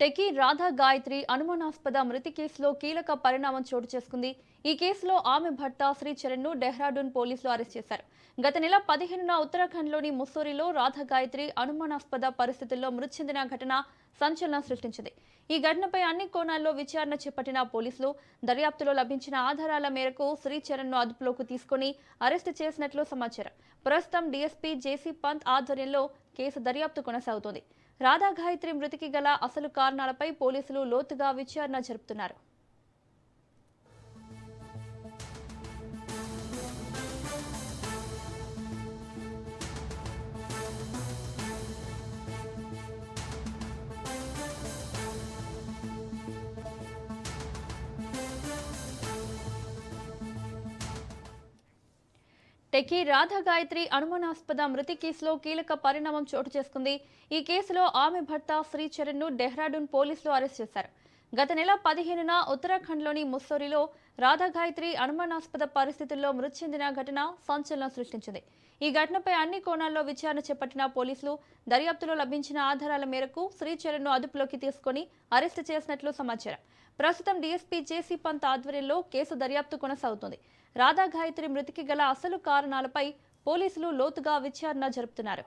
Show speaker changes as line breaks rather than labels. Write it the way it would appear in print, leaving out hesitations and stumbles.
Techie Radha Gayatri అనుమానాస్పద మృతి కేసులో కీలక పరిణామం చోటు చేసుకుంది. ఈ కేసులో ఆమె భర్త శ్రీచరణ్ ను డెహ్రాడూన్ పోలీసులు అరెస్ట్ చేశారు. గత నెల 15న ఉత్తరాఖండ్లోని ముస్సోరీలో రాధా గాయత్రి అనుమానాస్పద పరిస్థితుల్లో మృతి చెందిన ఘటన సంచలనం సృష్టించింది. ఈ ఘటనపై అన్ని కోణాల్లో విచారణ చేపట్టిన పోలీసులు దర్యాప్తులో లభించిన ఆధారాల మేరకు శ్రీచరణ్ ను అదుపులోకి తీసుకుని అరెస్టు చేసినట్లు సమాచారం. ప్రస్తుతం డీఎస్పీ జేసీ పంత్ ఆధ్వర్యంలో కేసు దర్యాప్తు కొనసాగుతోంది. రాధా గాయత్రి మృతికి గల అసలు కారణాలపై పోలీసులు లోతుగా విచారణ జరుపుతున్నారు. టెకీ రాధా గాయత్రి అనుమానాస్పద మృతి కేసులో కీలక పరిణామం చోటు చేసుకుంది. ఈ కేసులో ఆమె భర్త శ్రీచరణ్ ను డెహ్రాడూన్ పోలీసులు అరెస్ట్ చేశారు. గత నెల 15న ఉత్తరాఖండ్లోని ముస్సోరీలో రాధా గాయత్రి అనుమానాస్పద పరిస్థితుల్లో మృతి చెందిన ఘటన సంచలనం సృష్టించింది. ఈ ఘటనపై అన్ని కోణాల్లో విచారణ చేపట్టిన పోలీసులు దర్యాప్తులో లభించిన ఆధారాల మేరకు శ్రీచరణ్ ను అదుపులోకి తీసుకుని అరెస్టు చేసినట్లు సమాచారం. ప్రస్తుతం డీఎస్పీ జేసీ పంత్ ఆధ్వర్యంలో కేసు దర్యాప్తు కొనసాగుతోంది. రాధా గాయత్రి మృతికి గల అసలు కారణాలపై పోలీసులు లోతుగా విచారణ జరుపుతున్నారు.